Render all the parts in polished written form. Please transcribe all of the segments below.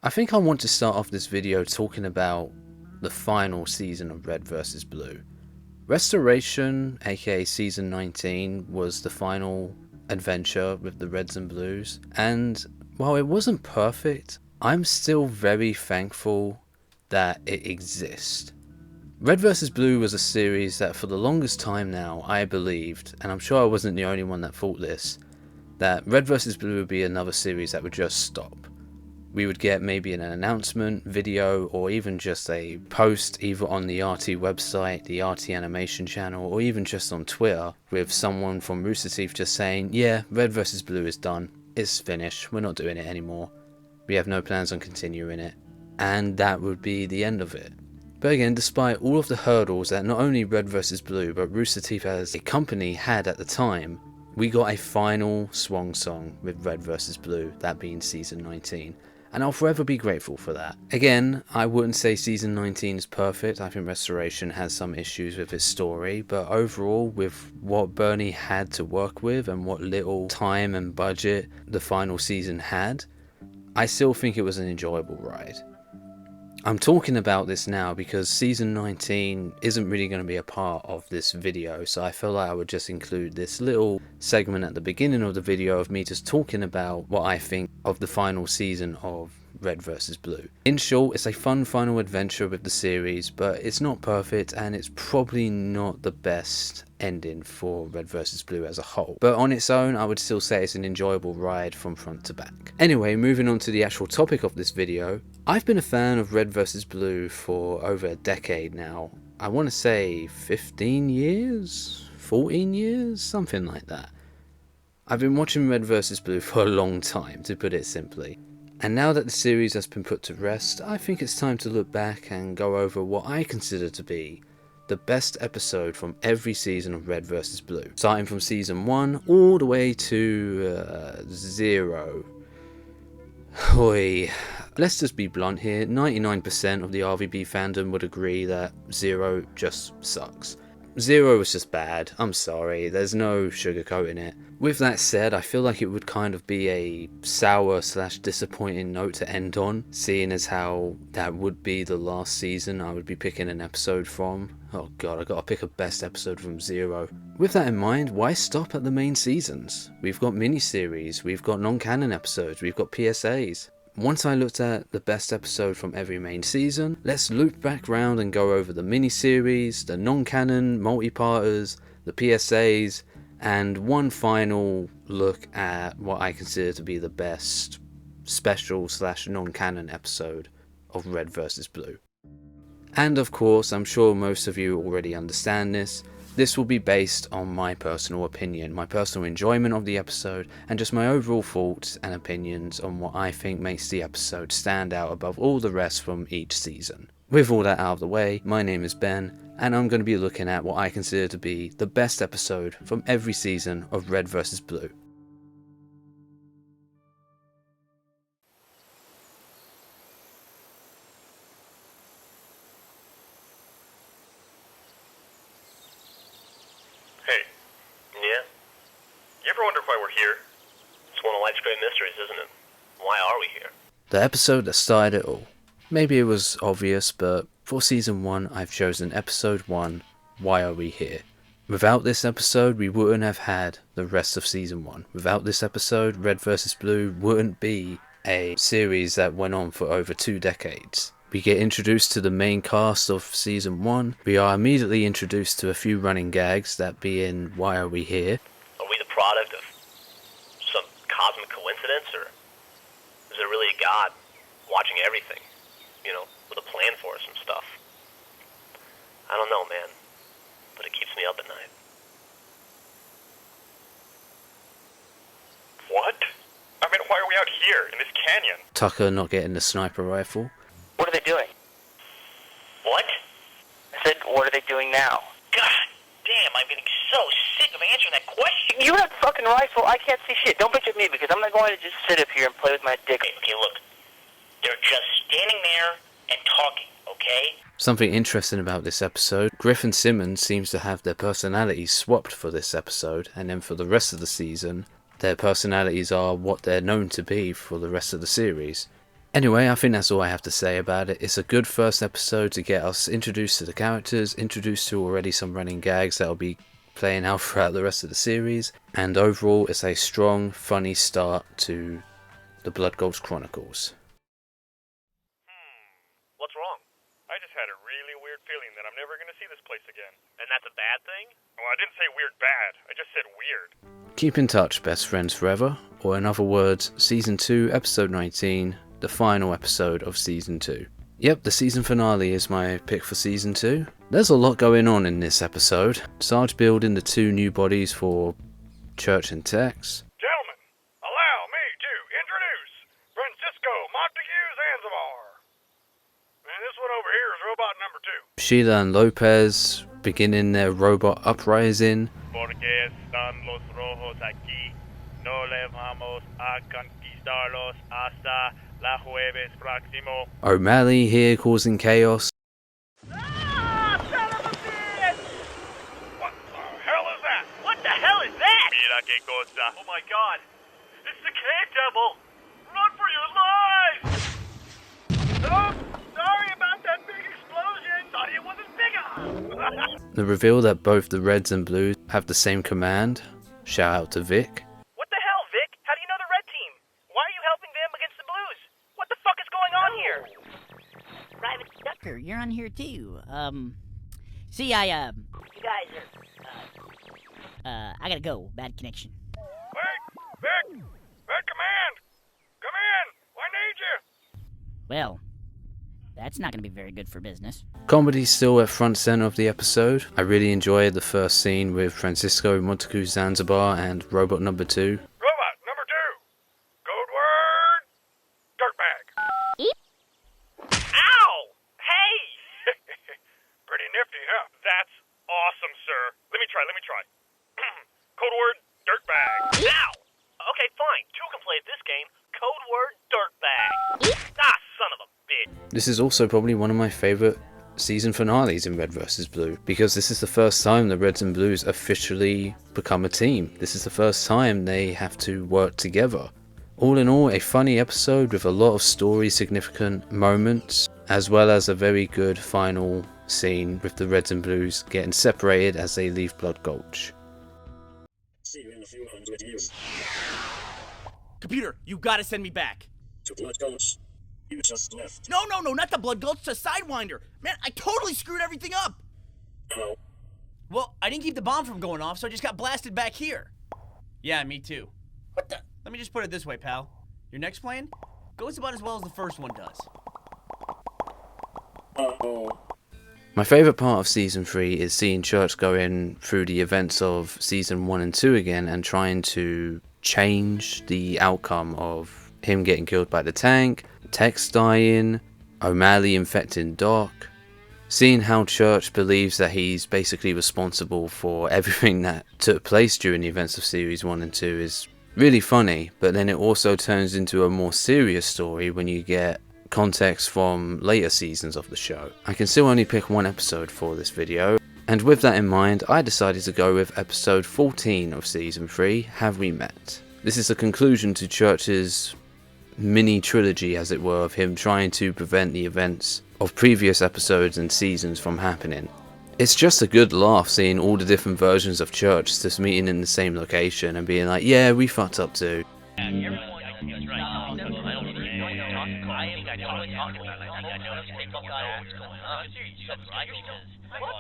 I think I want to start off this video talking about the final season of Red vs. Blue. Restoration, aka Season 19, was the final adventure with the Reds and Blues, and while it wasn't perfect, I'm still very thankful that it exists. Red vs. Blue was a series that for the longest time now I believed, and I'm sure I wasn't the only one that thought this, that Red vs. Blue would be another series that would just stop. We would get maybe an announcement, video, or even just a post either on the RT website, the RT animation channel, or even just on Twitter with someone from Rooster Teeth just saying, yeah, Red vs. Blue is done, it's finished, we're not doing it anymore, we have no plans on continuing it, and that would be the end of it. But again, despite all of the hurdles that not only Red vs. Blue but Rooster Teeth as a company had at the time, we got a final swan song with Red vs. Blue, that being Season 19. And I'll forever be grateful for that. Again, I wouldn't say Season 19 is perfect. I think Restoration has some issues with its story, but overall, with what Bernie had to work with and what little time and budget the final season had, I still think it was an enjoyable ride. I'm talking about this now because Season 19 isn't really going to be a part of this video, so I felt like I would just include this little segment at the beginning of the video of me just talking about what I think of the final season of Red vs. Blue. In short, it's a fun final adventure with the series, but it's not perfect and it's probably not the best ending for Red vs. Blue as a whole. But on its own, I would still say it's an enjoyable ride from front to back. Anyway, moving on to the actual topic of this video. I've been a fan of Red vs. Blue for over a decade now. I want to say 15 years? 14 years? Something like that. I've been watching Red vs. Blue for a long time, to put it simply. And now that the series has been put to rest, I think it's time to look back and go over what I consider to be the best episode from every season of Red vs. Blue. Starting from Season 1 all the way to 0. Hoi. Let's just be blunt here, 99% of the RVB fandom would agree that 0 just sucks. 0 was just bad, I'm sorry, there's no sugarcoating it. With that said, I feel like it would kind of be a sour / disappointing note to end on, seeing as how that would be the last season I would be picking an episode from. Oh god, I gotta pick a best episode from 0. With that in mind, why stop at the main seasons? We've got miniseries, we've got non-canon episodes, we've got PSAs. Once I looked at the best episode from every main season, let's loop back round and go over the miniseries, the non-canon multi-parters, the PSAs, and one final look at what I consider to be the best special / non-canon episode of Red vs. Blue. And of course, I'm sure most of you already understand this will be based on my personal opinion, my personal enjoyment of the episode, and just my overall thoughts and opinions on what I think makes the episode stand out above all the rest from each season. With all that out of the way, my name is Ben, and I'm going to be looking at what I consider to be the best episode from every season of Red vs. Blue. Hey, yeah? You ever wonder why we're here? It's one of life's great mysteries, isn't it? Why are we here? The episode that started it all. Maybe it was obvious, but for Season 1, I've chosen Episode 1, Why Are We Here? Without this episode, we wouldn't have had the rest of Season 1. Without this episode, Red vs. Blue wouldn't be a series that went on for over 2 decades. We get introduced to the main cast of Season 1. We are immediately introduced to a few running gags, that being Why Are We Here? Are we the product of some cosmic coincidence, or is there really a God watching everything? You know, with a plan for us and stuff. I don't know, man, but it keeps me up at night. What? I mean, why are we out here, in this canyon? Tucker not getting the sniper rifle. What are they doing? What? I said, what are they doing now? God damn, I'm getting so sick of answering that question. You have a fucking rifle, I can't see shit. Don't bitch at me because I'm not going to just sit up here and play with my dick. Okay, look. They're just standing there and talking, okay? Something interesting about this episode, Griff and Simmons seems to have their personalities swapped for this episode, and then for the rest of the season, their personalities are what they're known to be for the rest of the series. Anyway, I think that's all I have to say about it. It's a good first episode to get us introduced to the characters, introduced to already some running gags that'll be playing out throughout the rest of the series, and overall it's a strong, funny start to the Blood Gulch Chronicles. What's wrong? I just had a really weird feeling that I'm never going to see this place again. And that's a bad thing? Well, I didn't say weird bad. I just said weird. Keep in touch, best friends forever, or in other words, Season 2, Episode 19, the final episode of Season 2. Yep, the season finale is my pick for Season 2. There's a lot going on in this episode. Sarge building the 2 new bodies for Church and Tex. Gentlemen, allow me to introduce Francisco Montague Zanzibar. And this one over here is robot number 2. Sheila and Lopez beginning their robot uprising. Porque están los rojos aquí. No le vamos a conquistarlos hasta la jueves próximo. O'Malley here causing chaos. Ah, son of a bitch! What the hell is that? What the hell is that? Mira que cosa. Oh my god. It's the cave devil! Run for your lives! Oh, sorry about that big explosion. Thought it wasn't big enough. The reveal that both the Reds and Blues have the same command. Shout out to Vic. What the hell, Vic? How do you know the red team? Why are you helping them against the blues? What the fuck is going on here? Private Ducker, you're on here too. See, you guys are, I gotta go. Bad connection. Wait, Vic! Red Command! Come in! I need you! Well, that's not gonna be very good for business. Comedy's still at front center of the episode. I really enjoyed the first scene with Francisco Montague Zanzibar and Robot Number 2. Robot number 2! Code word... Dirtbag! Ow! Hey! Pretty nifty, huh? That's awesome, sir. Let me try. Code word dirtbag. Ow! Okay, fine. 2 can play this game. Code word dirtbag. Ah, son of a bitch. This is also probably one of my favorite season finales in Red vs. Blue, because this is the first time the Reds and Blues officially become a team. This is the first time they have to work together. All in all, a funny episode with a lot of story significant moments, as well as a very good final scene with the Reds and Blues getting separated as they leave Blood Gulch. See you in a few hundred years. Computer, you gotta send me back. To Blood Gulch. You just left. No, not the Blood Gulch, to Sidewinder. Man, I totally screwed everything up. How? Well, I didn't keep the bomb from going off, so I just got blasted back here. Yeah, me too. What the? Let me just put it this way, pal. Your next plan goes about as well as the first one does. Uh-oh. My favourite part of Season 3 is seeing Church going through the events of Season 1 and 2 again and trying to change the outcome of him getting killed by the tank, Tex dying, O'Malley infecting Doc. Seeing how Church believes that he's basically responsible for everything that took place during the events of Series 1 and 2 is really funny, but then it also turns into a more serious story when you get context from later seasons of the show. I can still only pick one episode for this video, and with that in mind, I decided to go with episode 14 of Season 3, Have We Met? This is the conclusion to Church's mini trilogy, as it were, of him trying to prevent the events of previous episodes and seasons from happening. It's just a good laugh seeing all the different versions of Church just meeting in the same location and being like, yeah, we fucked up too. What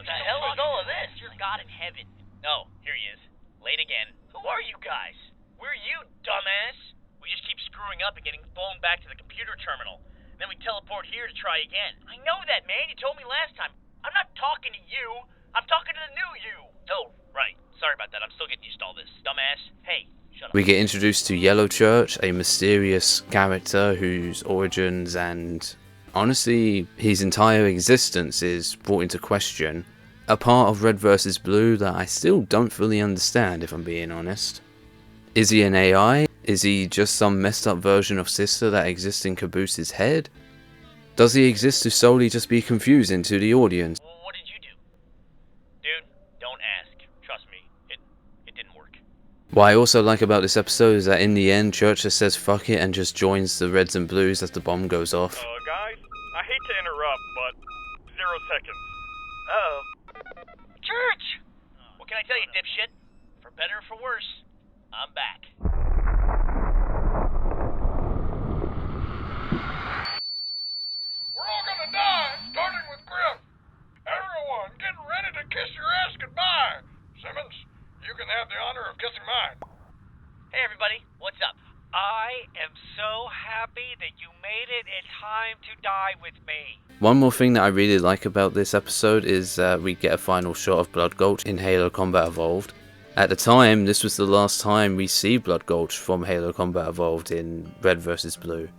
the hell is all of this? Dear God in heaven. Oh, here he is. Late again. Who are you guys? We're you, dumbass. We just keep screwing up and getting blown back to the computer terminal. Then we teleport here to try again. I know that, man. You told me last time. I'm not talking to you. I'm talking to the new you. Oh, right. Sorry about that. I'm still getting used to all this. Dumbass. Hey, shut up. We get introduced to Yellow Church, a mysterious character whose origins and honestly his entire existence is brought into question. A part of Red vs. Blue that I still don't fully understand, if I'm being honest. Is he an AI? Is he just some messed up version of Sister that exists in Caboose's head? Does he exist to solely just be confusing to the audience? Well, what did you do? Dude, don't ask. Trust me. It didn't work. What I also like about this episode is that in the end, Church just says fuck it and just joins the Reds and Blues as the bomb goes off. Guys, I hate to interrupt, but 0 seconds. Uh-oh. Church! What can I tell you, dipshit? For better or for worse, I'm back. We're all gonna die, starting with Griff. Everyone, get ready to kiss your ass goodbye. Simmons, you can have the honor of kissing mine. Hey, everybody, what's up? I am so happy that you made it in time to die with me. One more thing that I really like about this episode is we get a final shot of Blood Gulch in Halo Combat Evolved. At the time, this was the last time we see Blood Gulch from Halo Combat Evolved in Red vs. Blue.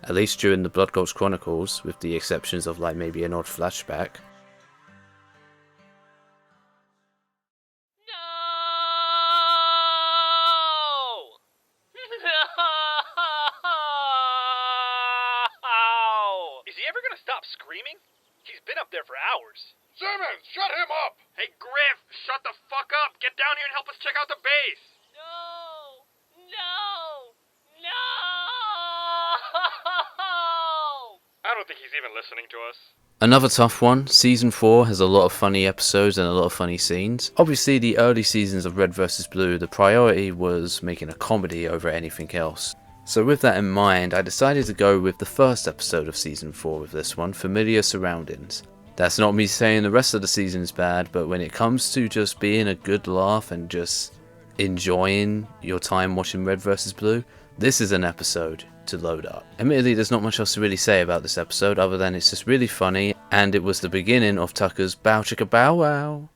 At least during the Blood Gulch Chronicles, with the exceptions of like maybe an odd flashback. Is he ever gonna stop screaming? He's been up there for hours. Simmons, shut him up! Hey, Griff, shut the fuck up! Get down here and help us check out the base! No! No! No! I don't think he's even listening to us. Another tough one, Season 4 has a lot of funny episodes and a lot of funny scenes. Obviously, the early seasons of Red vs. Blue, the priority was making a comedy over anything else. So with that in mind, I decided to go with the first episode of Season 4 with this one, Familiar Surroundings. That's not me saying the rest of the season's bad, but when it comes to just being a good laugh and just enjoying your time watching Red vs. Blue, this is an episode to load up. Admittedly, there's not much else to really say about this episode other than it's just really funny, and it was the beginning of Tucker's Bow Chicka Bow Wow.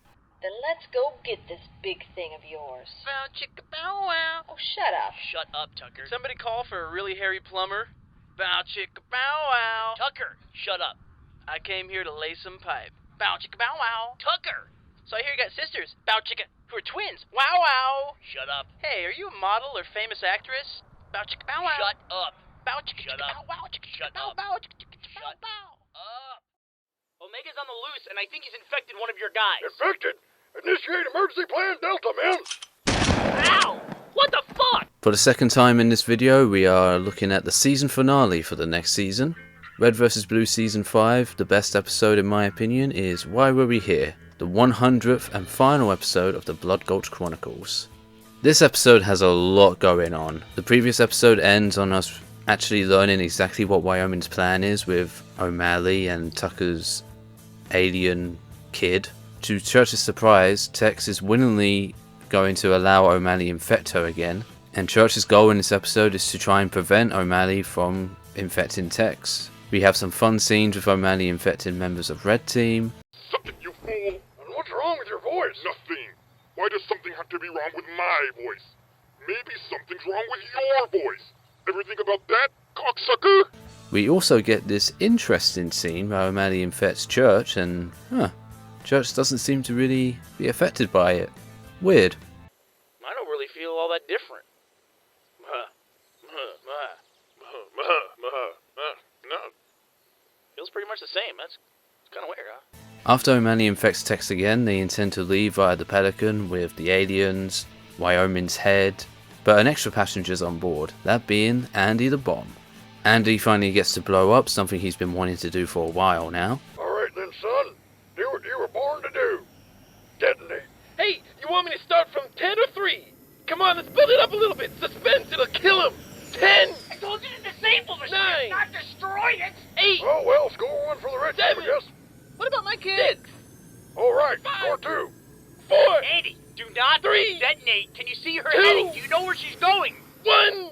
Then let's go get this big thing of yours. Bow chicka bow wow. Oh, shut up. Shut up, Tucker. Somebody call for a really hairy plumber. Bow chicka bow wow. Tucker, shut up. I came here to lay some pipe. Bow chicka bow wow. Tucker, So I hear you got sisters. Bow chicka, who are twins. Wow wow. shut up. Hey, are you a model or famous actress? Bow chicka bow wow. Shut up. Bow chicka Shut chicka up. bow wow chicka Shut chicka bow up. bow chicka chicka chicka bow Shut bow. up. Omega's on the loose, and I think he's infected one of your guys. Infected! Initiate emergency plan Delta, man! Ow! What the fuck? For the second time in this video, we are looking at the season finale for the next season. Red vs. Blue Season 5, the best episode in my opinion, is Why Were We Here? The 100th and final episode of the Blood Gulch Chronicles. This episode has a lot going on. The previous episode ends on us actually learning exactly what Wyoming's plan is with O'Malley and Tucker's alien kid. To Church's surprise, Tex is willingly going to allow O'Malley infect her again, and Church's goal in this episode is to try and prevent O'Malley from infecting Tex. We have some fun scenes with O'Malley infecting members of Red Team. Something, you fool! And what's wrong with your voice? Nothing. Why does something have to be wrong with my voice? Maybe something's wrong with your voice. Ever think about that, cocksucker? We also get this interesting scene where O'Malley infects Church and, Church doesn't seem to really be affected by it. Weird. I don't really feel all that different. No. Feels pretty much the same. That's kind of weird, huh? After O'Malley infects Tex again, they intend to leave via the Pelican with the aliens, Wyoming's head, but an extra passenger's on board, that being Andy the Bomb. Andy finally gets to blow up, something he's been wanting to do for a while now. Alright then, son. Do what you were born to do. Detonate. Hey, you want me to start from 10 or 3? Come on, let's build it up a little bit. Suspense, it'll kill him. 10. I told you to disable the 9. shit, not destroy it. 8. Oh well, score 1 for the Red Team, 7. I guess. What about my kid? 6. Alright, 5. score 2. 4. Andy, do not 3. detonate. Can you see her 2. heading? Do you know where she's going? 1.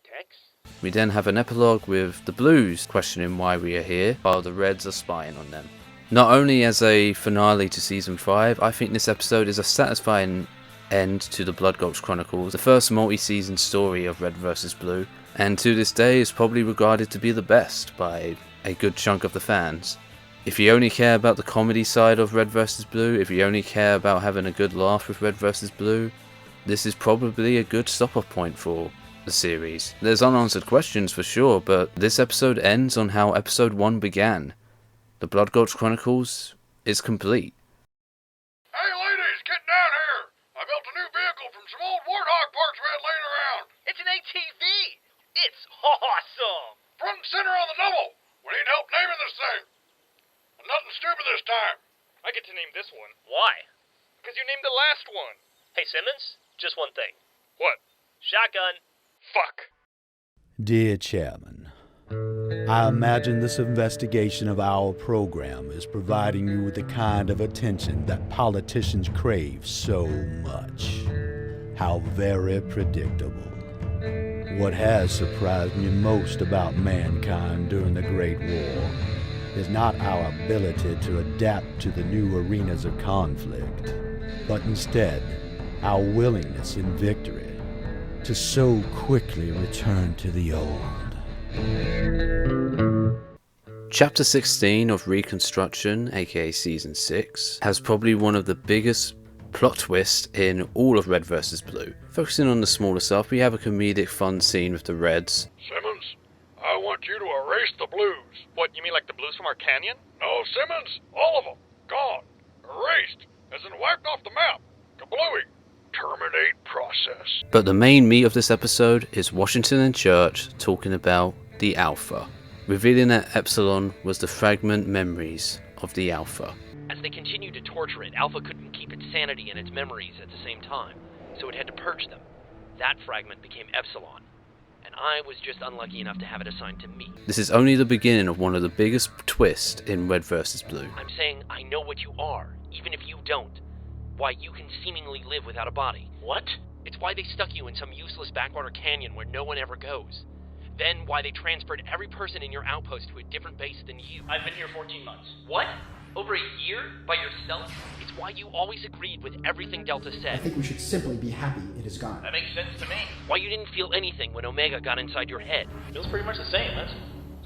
Tex? We then have an epilogue with the Blues questioning why we are here, while the Reds are spying on them. Not only as a finale to Season 5, I think this episode is a satisfying end to the Blood Gulch Chronicles, the first multi-season story of Red vs. Blue, and to this day is probably regarded to be the best by a good chunk of the fans. If you only care about the comedy side of Red vs. Blue, if you only care about having a good laugh with Red vs. Blue, this is probably a good stop-off point for the series. There's unanswered questions for sure, but this episode ends on how episode 1 began. The Blood Gulch Chronicles is complete. Hey ladies, get down here! It's awesome! Front and center on the double. We need help naming this thing. And nothing stupid this time. I get to name this one. Why? Because you named the last one. Hey, Simmons, just one thing. What? Shotgun. Fuck. Dear Chairman, I imagine this investigation of our program is providing you with the kind of attention that politicians crave so much. How very predictable. What has surprised me most about mankind during the Great War is not our ability to adapt to the new arenas of conflict, but instead our willingness in victory to so quickly return to the old. Chapter 16 of Reconstruction, aka Season 6, has probably one of the biggest plot twists in all of Red vs. Blue. Focusing on the smaller stuff, we have a comedic fun scene with the Reds. Simmons, I want you to erase the blues. What, you mean like the blues from our canyon? No, Simmons, all of them. Gone. Erased. As in wiped off the map. Kablooey. Terminate process. But the main meat of this episode is Washington and Church talking about the Alpha, revealing that Epsilon was the fragment memories of the Alpha. As they continued to torture it, Alpha couldn't keep its sanity and its memories at the same time, so it had to purge them. That fragment became Epsilon, and I was just unlucky enough to have it assigned to me. This is only the beginning of one of the biggest twists in Red vs. Blue. I'm saying I know what you are, even if you don't. Why you can seemingly live without a body. What? It's why they stuck you in some useless backwater canyon where no one ever goes. Then why they transferred every person in your outpost to a different base than you. I've been here 14 months. What? Over a year? By yourself? It's why you always agreed with everything Delta I said. think we should simply be happy it is gone. That makes sense to me. Why you didn't feel anything when Omega got inside your head. Feels pretty much the same. That's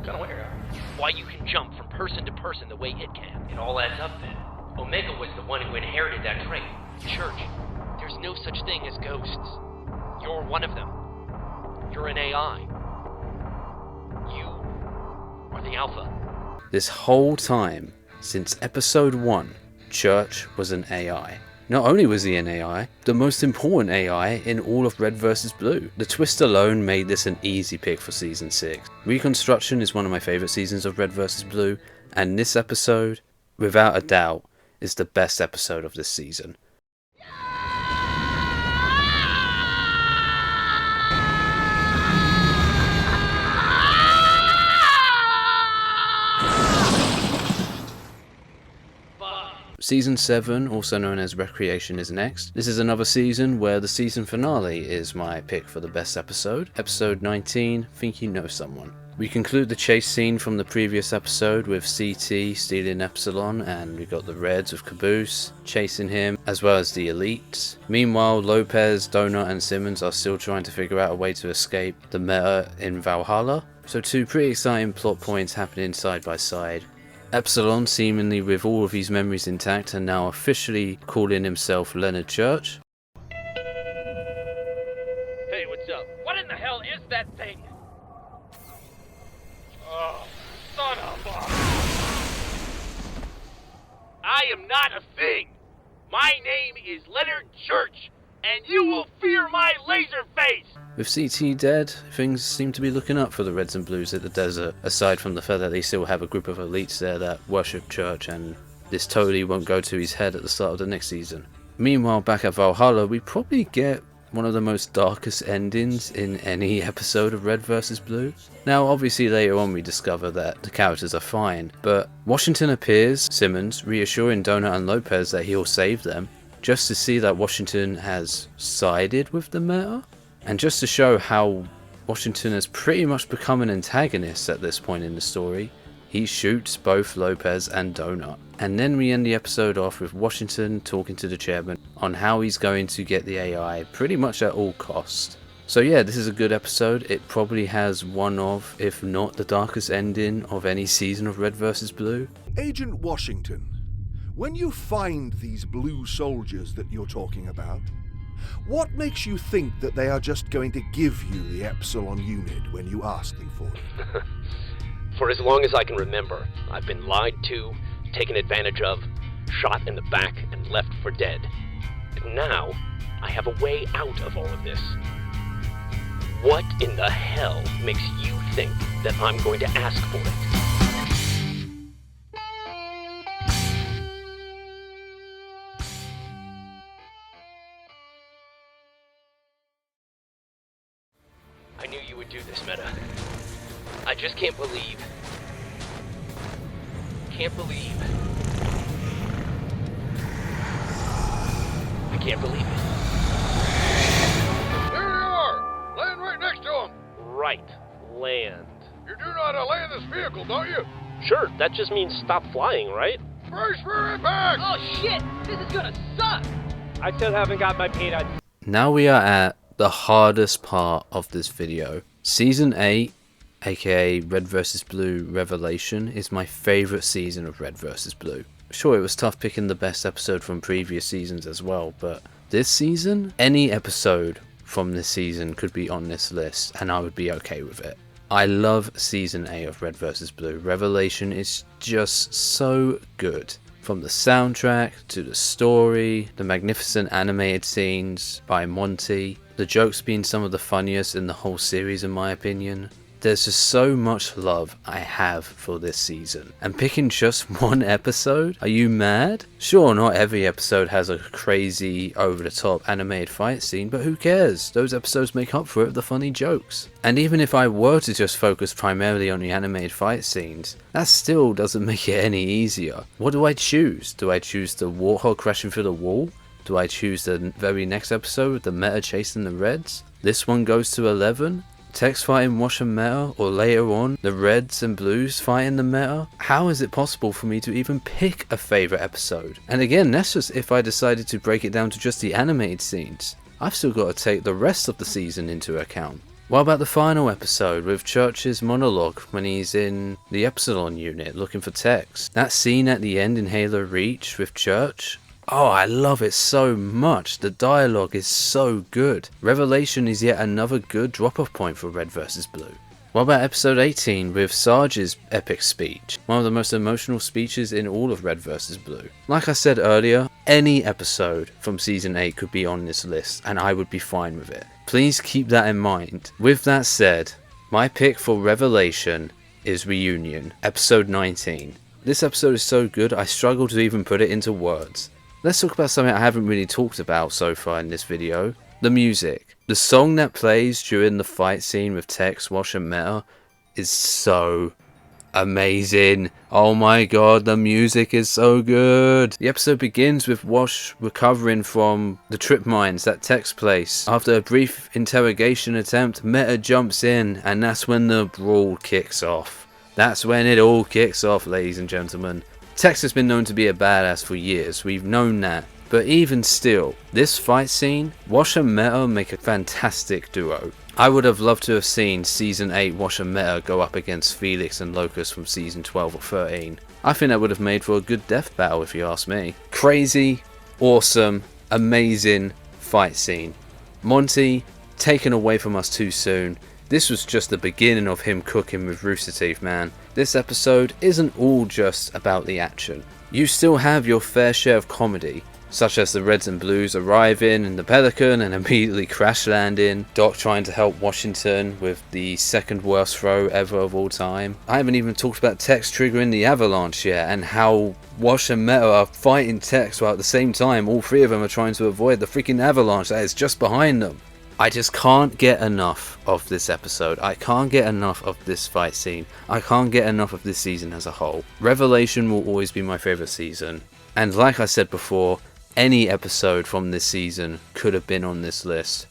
kind of weird. Why you can jump from person to person the way it can. It all adds up then. Omega was the one who inherited that trait. Church, there's no such thing as ghosts. You're one of them. You're an AI. You are the Alpha. This whole time, since episode 1, Church was an AI. Not only was he an AI, the most important AI in all of Red vs. Blue. The twist alone made this an easy pick for Season 6. Reconstruction is one of my favourite seasons of Red vs. Blue, and this episode, without a doubt, is the best episode of this season. Season 7, also known as Recreation, is next. This is another season where the season finale is my pick for the best episode. Episode 19, Think You Know Someone. We conclude the chase scene from the previous episode with CT stealing Epsilon, and we got the Reds with Caboose chasing him, as well as the Elites. Meanwhile, Lopez, Donut and Simmons are still trying to figure out a way to escape the meta in Valhalla. So two pretty exciting plot points happening side by side. Epsilon, seemingly with all of his memories intact, and now officially calling himself Leonard Church. Hey, what's up? What in the hell is that thing? Oh, son of a... I am not a thing. My name is Leonard Church, and you will fear my laser face. With CT dead, things seem to be looking up for the Reds and Blues at the desert, aside from the fact that they still have a group of elites there that worship Church, and this totally won't go to his head at the start of the next season. Meanwhile, back at Valhalla, we probably get one of the most darkest endings in any episode of Red vs. Blue. Now, obviously later on we discover that the characters are fine, but Washington appears, Simmons, reassuring Donut and Lopez that he'll save them, just to see that Washington has sided with the meta. And just to show how Washington has pretty much become an antagonist at this point in the story, he shoots both Lopez and Donut. And then we end the episode off with Washington talking to the chairman on how he's going to get the AI pretty much at all costs. So yeah, this is a good episode. It probably has one of, if not the darkest ending of any season of Red vs. Blue. Agent Washington, when you find these blue soldiers that you're talking about, what makes you think that they are just going to give you the Epsilon unit when you ask them for it? For as long as I can remember, I've been lied to, taken advantage of, shot in the back, and left for dead. And now, I have a way out of all of this. What in the hell makes you think that I'm going to ask for it? I knew you would do this, Meta. I just can't believe. Can't believe. I can't believe it. There they are! Land right next to them! Right. Land. You do know how to land this vehicle, don't you? Sure, that just means stop flying, right? Brace for impact! Oh shit! This is gonna suck! I still haven't got my peanuts. Now we are at the hardest part of this video. Season 8, aka Red vs. Blue Revelation, is my favourite season of Red vs. Blue. Sure, it was tough picking the best episode from previous seasons as well, but this season, any episode from this season could be on this list and I would be okay with it. I love Season 8 of Red vs. Blue. Revelation is just so good. From the soundtrack, to the story, the magnificent animated scenes by Monty, the jokes being some of the funniest in the whole series in my opinion. There's just so much love I have for this season. And picking just one episode? Are you mad? Sure, not every episode has a crazy, over-the-top animated fight scene, but who cares? Those episodes make up for it with the funny jokes. And even if I were to just focus primarily on the animated fight scenes, that still doesn't make it any easier. What do I choose? Do I choose the Warthog crashing through the wall? Do I choose the very next episode with the Meta chasing the Reds? This one goes to 11? Tex fighting Wash and Meta, or later on, the Reds and Blues fighting the Meta? How is it possible for me to even pick a favourite episode? And again, that's just if I decided to break it down to just the animated scenes. I've still got to take the rest of the season into account. What about the final episode with Church's monologue when he's in the Epsilon unit looking for Tex? That scene at the end in Halo Reach with Church? Oh, I love it so much. The dialogue is so good. Revelation is yet another good drop-off point for Red vs. Blue. What about episode 18 with Sarge's epic speech? One of the most emotional speeches in all of Red vs. Blue. Like I said earlier, any episode from season 8 could be on this list and I would be fine with it. Please keep that in mind. With that said, my pick for Revelation is Reunion, episode 19. This episode is so good I struggle to even put it into words. Let's talk about something I haven't really talked about so far in this video. The music. The song that plays during the fight scene with Tex, Wash and Meta is so amazing. Oh my god, the music is so good. The episode begins with Wash recovering from the trip mines that Tex placed. After a brief interrogation attempt, Meta jumps in and that's when the brawl kicks off. That's when it all kicks off, ladies and gentlemen. Tex has been known to be a badass for years, we've known that. But even still, this fight scene, Wash and Meta make a fantastic duo. I would have loved to have seen Season 8 Wash and Meta go up against Felix and Locust from Season 12 or 13. I think that would have made for a good death battle if you ask me. Crazy, awesome, amazing fight scene. Monty, taken away from us too soon. This was just the beginning of him cooking with Rooster Teeth, man. This episode isn't all just about the action. You still have your fair share of comedy, such as the Reds and Blues arriving in the Pelican and immediately crash landing, Doc trying to help Washington with the second worst throw ever of all time. I haven't even talked about Tex triggering the avalanche yet and how Wash and Meta are fighting Tex while at the same time all three of them are trying to avoid the freaking avalanche that is just behind them. I just can't get enough of this episode. I can't get enough of this fight scene. I can't get enough of this season as a whole. Revelation will always be my favourite season. And like I said before, any episode from this season could have been on this list.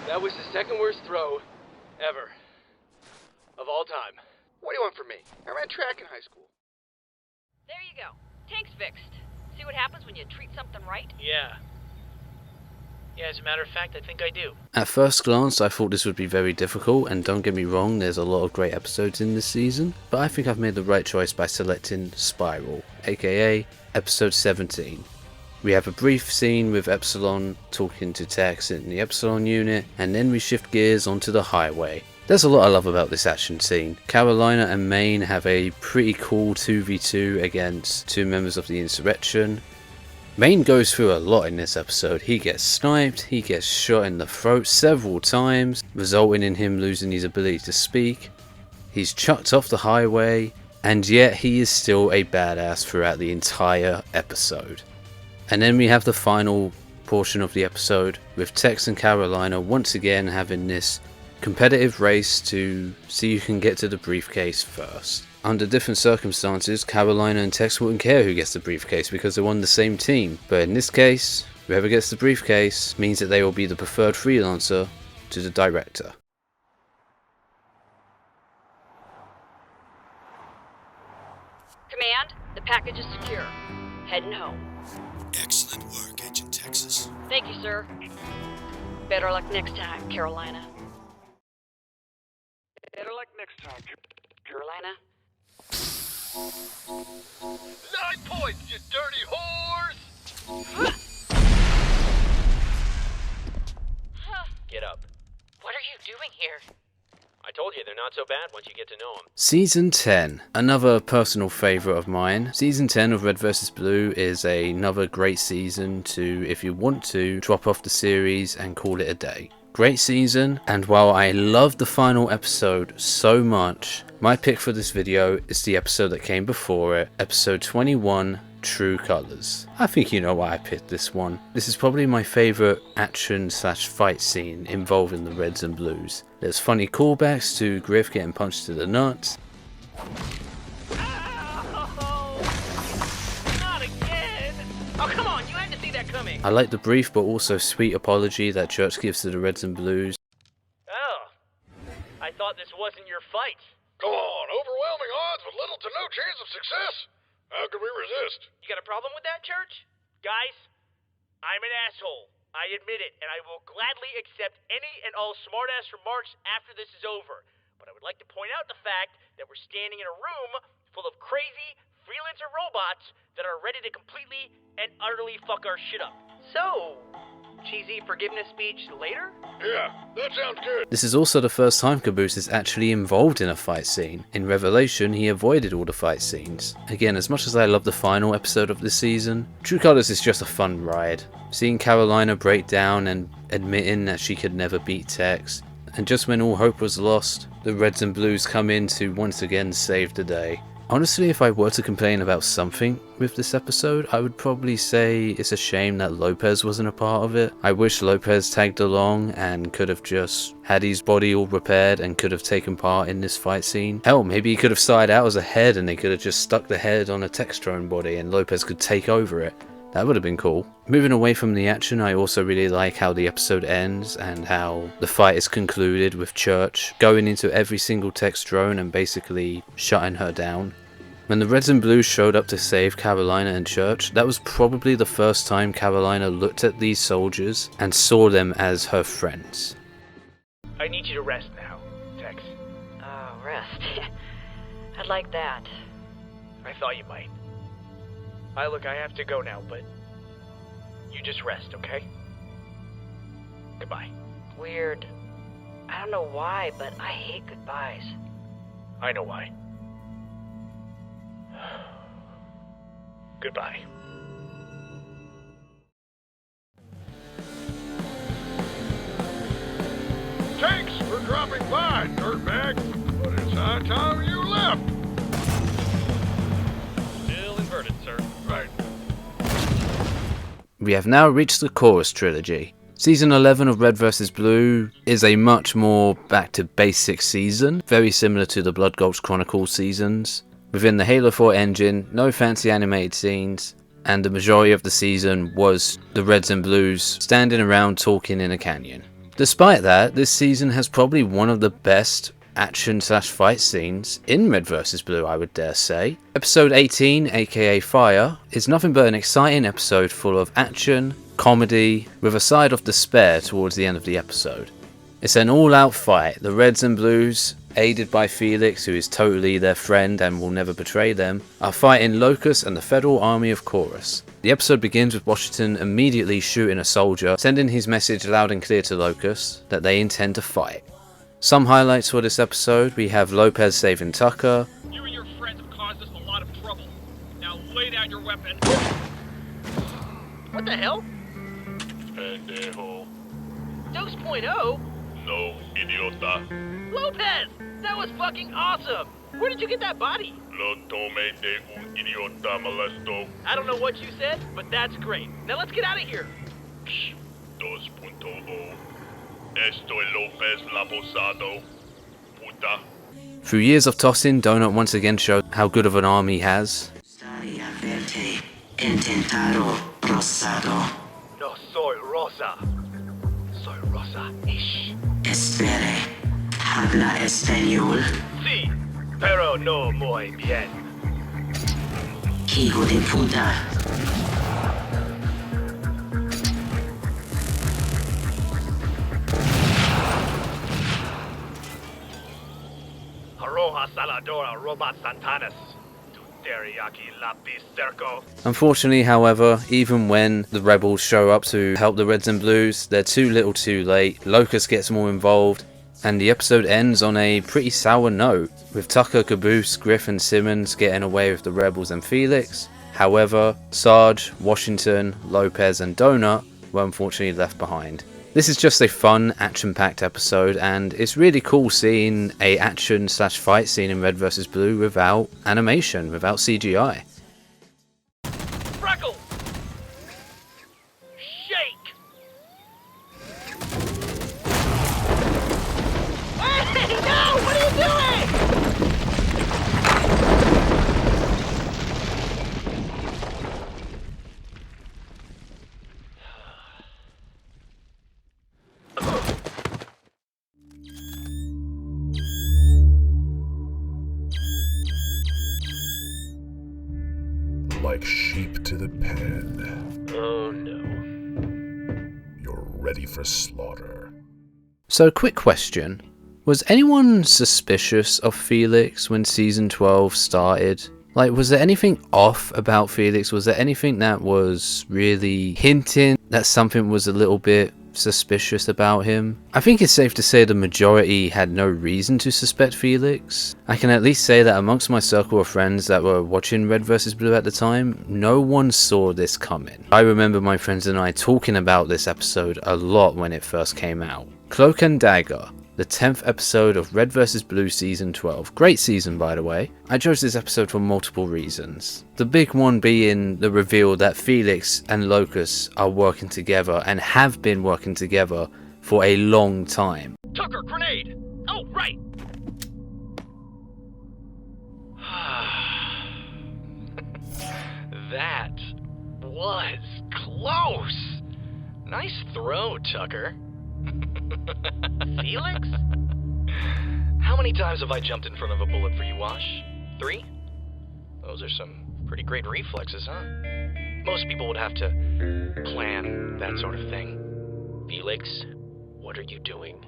That was the second worst throw ever. Of all time. What do you want from me? I ran track in high school. There you go. Tank's fixed. See what happens when you treat something right? Yeah. Yeah, as a matter of fact, I think I do. At first glance, I thought this would be very difficult, and don't get me wrong, there's a lot of great episodes in this season, but I think I've made the right choice by selecting Spiral, aka episode 17. We have a brief scene with Epsilon talking to Tex in the Epsilon unit, and then we shift gears onto the highway. There's a lot I love about this action scene. Carolina and Maine have a pretty cool 2v2 against two members of the insurrection. Maine goes through a lot in this episode. He gets sniped, he gets shot in the throat several times, resulting in him losing his ability to speak. He's chucked off the highway, and yet he is still a badass throughout the entire episode. And then we have the final portion of the episode with Tex and Carolina once again having this competitive race to see who can get to the briefcase first. Under different circumstances, Carolina and Tex wouldn't care who gets the briefcase because they're on the same team, but in this case, whoever gets the briefcase means that they will be the preferred freelancer to the director. Command, the package is secure. Heading home. Excellent work, Agent Texas. Thank you, sir. Better luck next time, Carolina. Better luck next time, Carolina. 9 points, you dirty whores! Get up. What are you doing here? I told you they're not so bad once you get to know them. Season 10, another personal favourite of mine. Season 10 of Red vs. Blue is another great season to, if you want to, drop off the series and call it a day. Great season, and while I love the final episode so much, my pick for this video is the episode that came before it, episode 21, True Colors. I think you know why I picked this one. This is probably my favourite action/fight scene involving the Reds and Blues. There's funny callbacks to Griff getting punched to the nuts. Not again! Oh, come on, you had to see that coming! I like the brief but also sweet apology that Church gives to the Reds and Blues. Oh, I thought this wasn't your fight. Go on, overwhelming odds with little to no chance of success. How could we resist? You got a problem with that, Church? Guys, I'm an asshole. I admit it, and I will gladly accept any and all smart-ass remarks after this is over. But I would like to point out the fact that we're standing in a room full of crazy freelancer robots that are ready to completely and utterly fuck our shit up. So, cheesy forgiveness speech later? Yeah, that sounds good. This is also the first time Caboose is actually involved in a fight scene. In Revelation, he avoided all the fight scenes. Again, as much as I love the final episode of this season, True Colors is just a fun ride. Seeing Carolina break down and admitting that she could never beat Tex, and just when all hope was lost, the Reds and Blues come in to once again save the day. Honestly, if I were to complain about something with this episode, I would probably say it's a shame that Lopez wasn't a part of it. I wish Lopez tagged along and could have just had his body all repaired and could have taken part in this fight scene. Hell, maybe he could have started out as a head and they could have just stuck the head on a Textron body and Lopez could take over it. That would have been cool. Moving away from the action, I also really like how the episode ends and how the fight is concluded with Church going into every single Tex drone and basically shutting her down. When the Reds and Blues showed up to save Carolina and Church, that was probably the first time Carolina looked at these soldiers and saw them as her friends. I need you to rest now, Tex. Oh, rest. I'd like that. I thought you might. Look, I have to go now, but you just rest, okay? Goodbye. Weird. I don't know why, but I hate goodbyes. I know why. Goodbye. Thanks for dropping by, dirtbag. But it's high time you left. Still inverted, sir. Right. We have now reached the Chorus trilogy. Season 11 of Red vs. Blue is a much more back to basics season, very similar to the Blood Gulch Chronicles seasons. Within the Halo 4 engine, no fancy animated scenes, and the majority of the season was the Reds and Blues standing around talking in a canyon. Despite that, this season has probably one of the best action/fight scenes in Red vs. Blue, I would dare say. Episode 18, aka Fire, is nothing but an exciting episode full of action, comedy, with a side of despair towards the end of the episode. It's an all-out fight. The Reds and Blues, aided by Felix, who is totally their friend and will never betray them, are fighting Locust and the Federal Army of Chorus. The episode begins with Washington immediately shooting a soldier, sending his message loud and clear to Locust that they intend to fight. Some highlights for this episode, we have Lopez saving Tucker. You and your friends have caused us a lot of trouble. Now lay down your weapon. What the hell? Pendejo. Dose .0? No, idiota. Lopez! That was fucking awesome! Where did you get that body? Lo tome de un idiota molesto. I don't know what you said, but that's great. Now let's get out of here. 2.0. Esto es Lopez Laposado. Puta. Through years of tossing, Donut once again showed how good of an arm he has. No soy Rosa. Soy Rosa-ish. Espere. Habla español. Sí, pero no muy bien. Hijo de puta. Aroha Saladora Robot Santanas. Tu teriyaki lapis cerco. Unfortunately, however, even when the rebels show up to help the Reds and Blues, they're too little too late. Locust gets more involved, and the episode ends on a pretty sour note, with Tucker, Caboose, Griff and Simmons getting away with the rebels and Felix. However, Sarge, Washington, Lopez and Donut were unfortunately left behind. This is just a fun, action-packed episode, and it's really cool seeing a action/fight scene in Red vs. Blue without animation, without CGI. Freckles! Shake! Hey, no! What are you doing? Like sheep to the pen. Oh no. You're ready for slaughter. So, quick question. Was anyone suspicious of Felix when Season 12 started? Like, was there anything off about Felix? Was there anything that was really hinting that something was a little bit suspicious about him? I think it's safe to say the majority had no reason to suspect Felix. I can at least say that amongst my circle of friends that were watching Red vs. Blue at the time, no one saw this coming. I remember my friends and I talking about this episode a lot when it first came out. Cloak and Dagger, the 10th episode of Red vs. Blue Season 12. Great season, by the way. I chose this episode for multiple reasons. The big one being the reveal that Felix and Locust are working together and have been working together for a long time. Tucker, grenade! Oh, right! That was close! Nice throw, Tucker. Felix? How many times have I jumped in front of a bullet for you, Wash? 3? Those are some pretty great reflexes, huh? Most people would have to plan that sort of thing. Felix, what are you doing?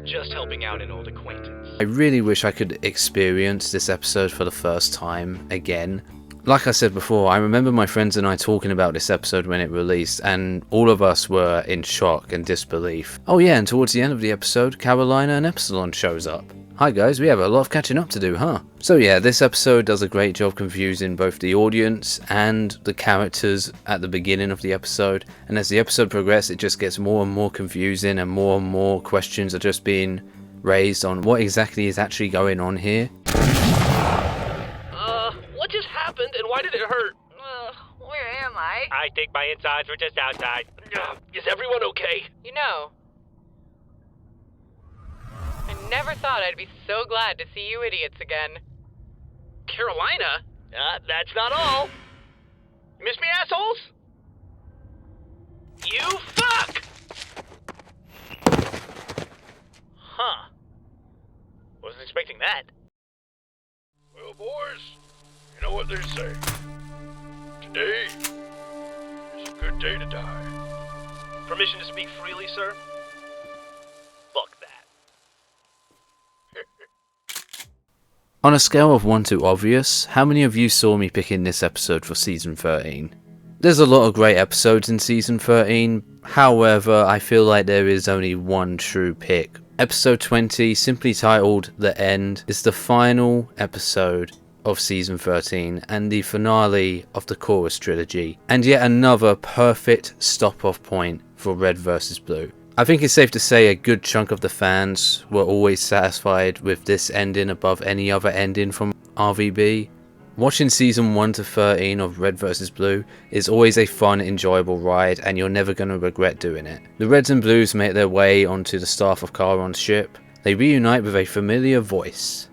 Just helping out an old acquaintance. I really wish I could experience this episode for the first time again. Like I said before, I remember my friends and I talking about this episode when it released, and all of us were in shock and disbelief. Oh yeah, and towards the end of the episode, Carolina and Epsilon shows up. Hi guys, we have a lot of catching up to do, huh? So yeah, this episode does a great job confusing both the audience and the characters at the beginning of the episode, and as the episode progresses, it just gets more and more confusing and more questions are just being raised on what exactly is actually going on here. What just happened and why did it hurt? Where am I? I think my insides were just outside. Is everyone okay? You know, I never thought I'd be so glad to see you idiots again. Carolina? That's not all. Miss me, assholes? You fuck! Huh. Wasn't expecting that. Well, boys, you know what they say. Today is a good day to die. Permission to speak freely, sir? Fuck that. On a scale of 1 to obvious, how many of you saw me picking this episode for Season 13? There's a lot of great episodes in Season 13, however, I feel like there is only one true pick. Episode 20, simply titled The End, is the final episode of Season 13 and the finale of the Chorus trilogy, and yet another perfect stop-off point for Red vs. Blue. I think it's safe to say a good chunk of the fans were always satisfied with this ending above any other ending from RVB. Watching Season 1 to 13 of Red vs. Blue is always a fun, enjoyable ride, and you're never going to regret doing it. The Reds and Blues make their way onto the staff of Charon's ship. They reunite with a familiar voice.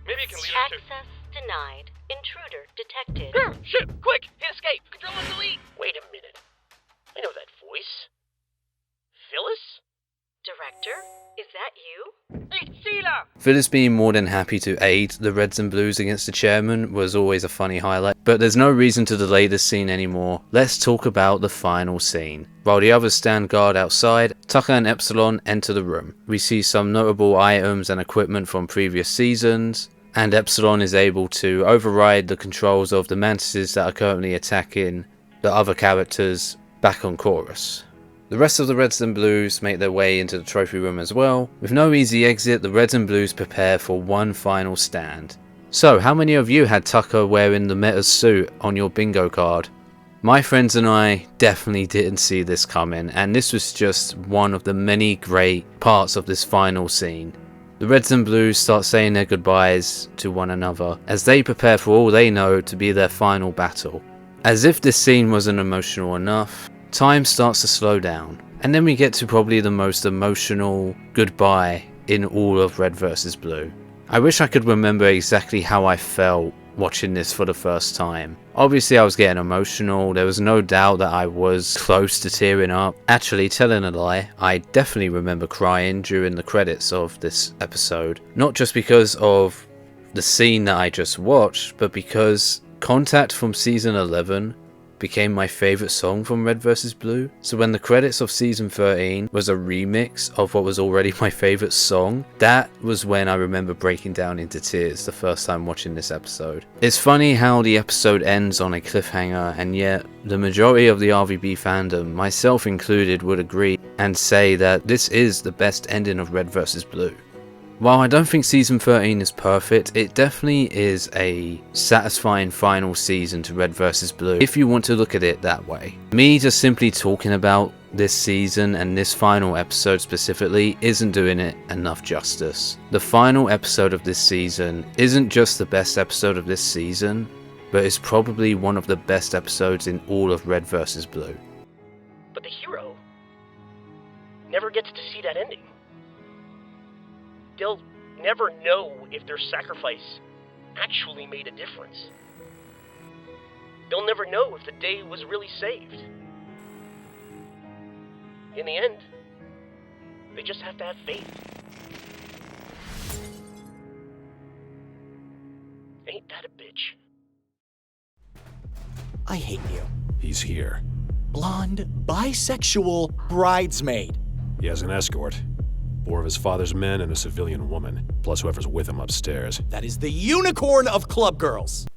Maybe you can lead us to... Access denied. Intruder detected. Shit! Quick! Hit escape! Control and delete. Wait a minute. I know that voice. Phyllis? Director, is that you? Hey, Sheila! Phyllis being more than happy to aid the Reds and Blues against the chairman was always a funny highlight, but there's no reason to delay this scene anymore. Let's talk about the final scene. While the others stand guard outside, Tucker and Epsilon enter the room. We see some notable items and equipment from previous seasons, and Epsilon is able to override the controls of the mantises that are currently attacking the other characters back on Chorus. The rest of the Reds and Blues make their way into the trophy room as well. With no easy exit, the Reds and Blues prepare for one final stand. So, how many of you had Tucker wearing the Meta's suit on your bingo card? My friends and I definitely didn't see this coming, and this was just one of the many great parts of this final scene. The Reds and Blues start saying their goodbyes to one another as they prepare for all they know to be their final battle. As if this scene wasn't emotional enough, time starts to slow down, and then we get to probably the most emotional goodbye in all of Red vs. Blue. I wish I could remember exactly how I felt watching this for the first time. Obviously I was getting emotional, there was no doubt that I was close to tearing up. Actually, telling a lie, I definitely remember crying during the credits of this episode. Not just because of the scene that I just watched, but because Contact from Season 11 became my favourite song from Red vs. Blue. So when the credits of Season 13 was a remix of what was already my favourite song, that was when I remember breaking down into tears the first time watching this episode. It's funny how the episode ends on a cliffhanger, and yet the majority of the RVB fandom, myself included, would agree and say that this is the best ending of Red vs. Blue. While I don't think Season 13 is perfect, it definitely is a satisfying final season to Red vs. Blue, if you want to look at it that way. Me just simply talking about this season and this final episode specifically isn't doing it enough justice. The final episode of this season isn't just the best episode of this season, but is probably one of the best episodes in all of Red vs. Blue. But the hero never gets to see that ending. They'll never know if their sacrifice actually made a difference. They'll never know if the day was really saved. In the end, they just have to have faith. Ain't that a bitch? I hate you. He's here. Blonde, bisexual bridesmaid. He has an escort. 4 of his father's men and a civilian woman, plus whoever's with him upstairs. That is the unicorn of club girls.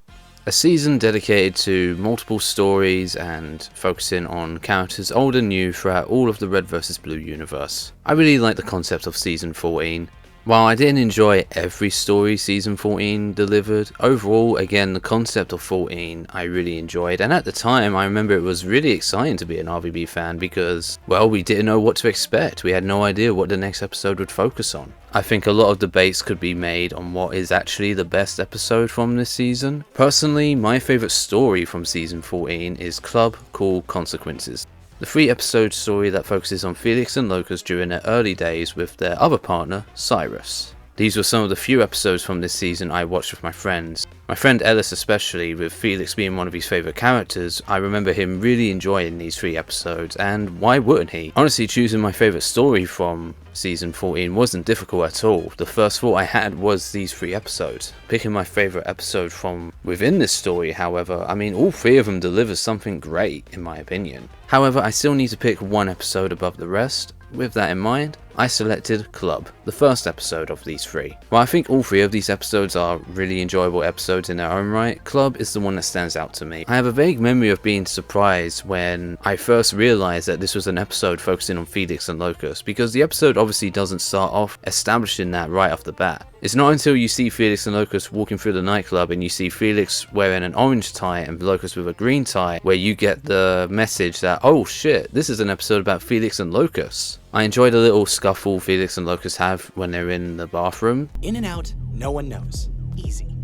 A season dedicated to multiple stories and focusing on characters old and new throughout all of the Red vs. Blue universe. I really like the concept of Season 14. While I didn't enjoy every story Season 14 delivered, overall, again, the concept of 14 I really enjoyed, and at the time I remember it was really exciting to be an RVB fan because, well, we didn't know what to expect. We had no idea what the next episode would focus on. I think a lot of debates could be made on what is actually the best episode from this season. Personally, my favourite story from Season 14 is Club Called Consequences. The 3-episode story that focuses on Felix and Locus during their early days with their other partner, Cyrus. These were some of the few episodes from this season I watched with my friends. My friend Ellis especially, with Felix being one of his favourite characters, I remember him really enjoying these 3 episodes, and why wouldn't he? Honestly, choosing my favourite story from Season 14 wasn't difficult at all. The first thought I had was these 3 episodes. Picking my favourite episode from within this story, however, I mean, all 3 of them deliver something great in my opinion. However, I still need to pick one episode above the rest. With that in mind, I selected Club, the first episode of these three. While I think all three of these episodes are really enjoyable episodes in their own right, Club is the one that stands out to me. I have a vague memory of being surprised when I first realized that this was an episode focusing on Felix and Locus, because the episode obviously doesn't start off establishing that right off the bat. It's not until you see Felix and Locus walking through the nightclub and you see Felix wearing an orange tie and Locus with a green tie where you get the message that, oh shit, this is an episode about Felix and Locus. I enjoy the little scuffle Felix and Locus have when they're in the bathroom. In and out, no one knows. Easy.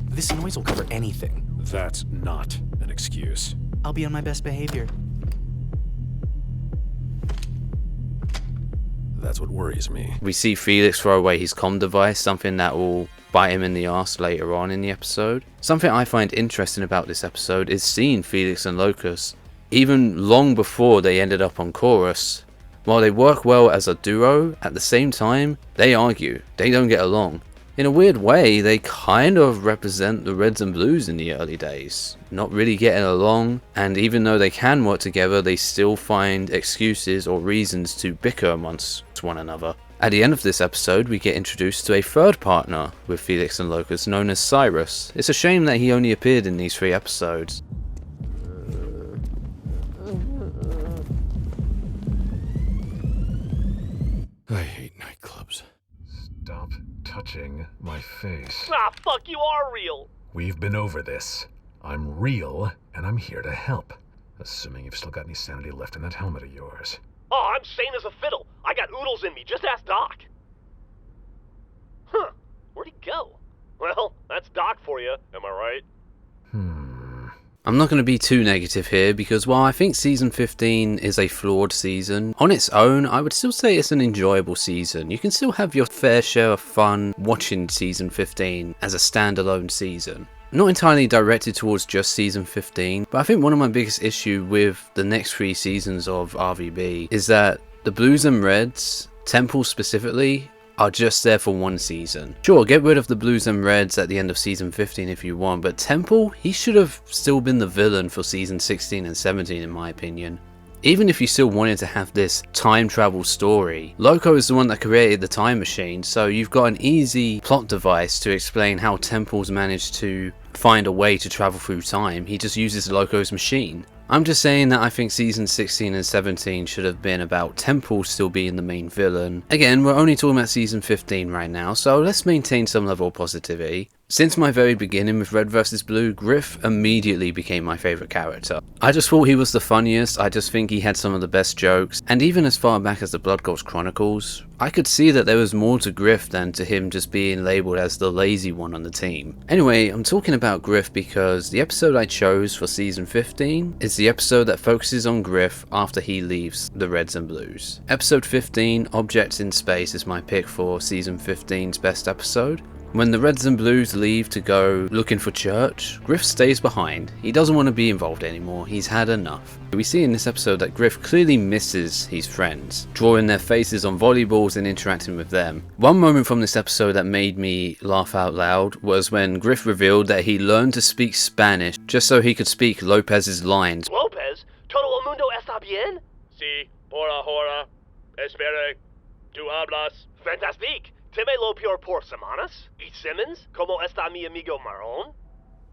This noise will cover anything. That's not an excuse. I'll be on my best behavior. That's what worries me. We see Felix throw away his comm device, something that will bite him in the arse later on in the episode. Something I find interesting about this episode is seeing Felix and Locus, even long before they ended up on Chorus. While they work well as a duo, at the same time, they argue. They don't get along. In a weird way, they kind of represent the Reds and Blues in the early days. Not really getting along, and even though they can work together, they still find excuses or reasons to bicker amongst one another. At the end of this episode, we get introduced to a third partner with Felix and Locus known as Cyrus. It's a shame that he only appeared in these 3 episodes. I hate nightclubs. Stop touching my face. Ah, fuck, you are real! We've been over this. I'm real, and I'm here to help. Assuming you've still got any sanity left in that helmet of yours. Oh, I'm sane as a fiddle. I got oodles in me. Just ask Doc. Huh. Where'd he go? Well, that's Doc for you. Am I right? I'm not going to be too negative here, because while I think season 15 is a flawed season, on its own I would still say it's an enjoyable season. You can still have your fair share of fun watching season 15 as a standalone season. Not entirely directed towards just season 15, but I think one of my biggest issue with the next 3 seasons of RVB is that the Blues and Reds, Temple specifically, are just there for 1 season. Sure, get rid of the Blues and Reds at the end of season 15 if you want, but Temple, he should have still been the villain for season 16 and 17 in my opinion. Even if you still wanted to have this time travel story, Loco is the one that created the time machine, so you've got an easy plot device to explain how Temple's managed to find a way to travel through time. He just uses Loco's machine. I'm just saying that I think season 16 and 17 should have been about Temple still being the main villain. Again, we're only talking about season 15 right now, so let's maintain some level of positivity. Since my very beginning with Red vs Blue, Griff immediately became my favourite character. I just thought he was the funniest, I just think he had some of the best jokes, and even as far back as the Blood Gulch Chronicles, I could see that there was more to Griff than to him just being labelled as the lazy one on the team. Anyway, I'm talking about Griff because the episode I chose for season 15 is the episode that focuses on Griff after he leaves the Reds and Blues. Episode 15, Objects in Space, is my pick for season 15's best episode. When the Reds and Blues leave to go looking for Church, Griff stays behind. He doesn't want to be involved anymore, he's had enough. We see in this episode that Griff clearly misses his friends, drawing their faces on volleyballs and interacting with them. One moment from this episode that made me laugh out loud was when Griff revealed that he learned to speak Spanish just so he could speak Lopez's lines. Lopez? Todo el mundo está bien? Sí, por ahora. Espere. Tu hablas. Fantastic. ¿Te me lo peor por semanas? ¿Y Simmons? ¿Cómo está mi amigo Marón?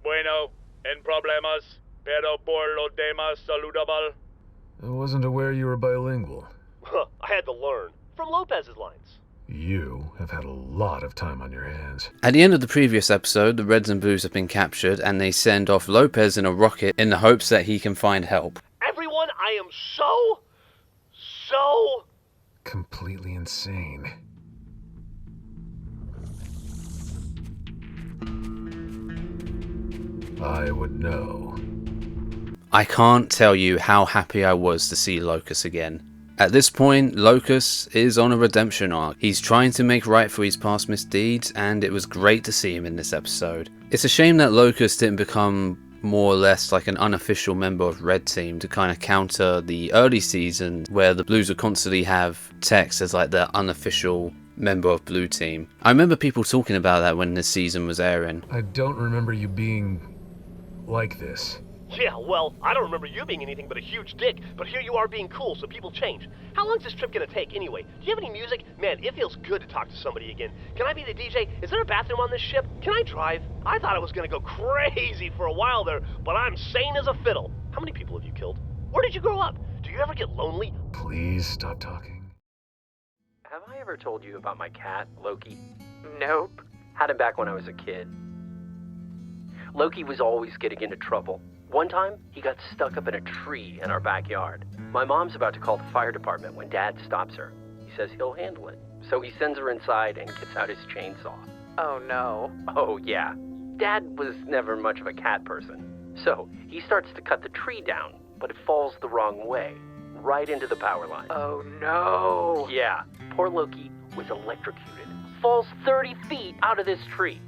Bueno, en problemas, pero por lo demás saludable. I wasn't aware you were bilingual. I had to learn. From Lopez's lines. You have had a lot of time on your hands. At the end of the previous episode, the Reds and Blues have been captured and they send off Lopez in a rocket in the hopes that he can find help. Everyone, I am so completely insane. I would know. I can't tell you how happy I was to see Locus again. At this point, Locus is on a redemption arc. He's trying to make right for his past misdeeds, and it was great to see him in this episode. It's a shame that Locus didn't become more or less like an unofficial member of Red Team to kind of counter the early season where the Blues would constantly have Tex as like the unofficial member of Blue Team. I remember people talking about that when this season was airing. I don't remember you being like this. Yeah, well, I don't remember you being anything but a huge dick, but here you are being cool, so people change. How long's this trip gonna take anyway? Do you have any music? Man, it feels good to talk to somebody again. Can I be the DJ? Is there a bathroom on this ship? Can I drive? I thought I was gonna go crazy for a while there, but I'm sane as a fiddle. How many people have you killed? Where did you grow up? Do you ever get lonely? Please stop talking. Have I ever told you about my cat, Loki? Nope. Had him back when I was a kid. Loki was always getting into trouble. One time, he got stuck up in a tree in our backyard. My mom's about to call the fire department when Dad stops her. He says he'll handle it. So he sends her inside and gets out his chainsaw. Oh no. Oh yeah. Dad was never much of a cat person. So he starts to cut the tree down, but it falls the wrong way, right into the power line. Oh no. Yeah. Poor Loki was electrocuted. Falls 30 feet out of this tree.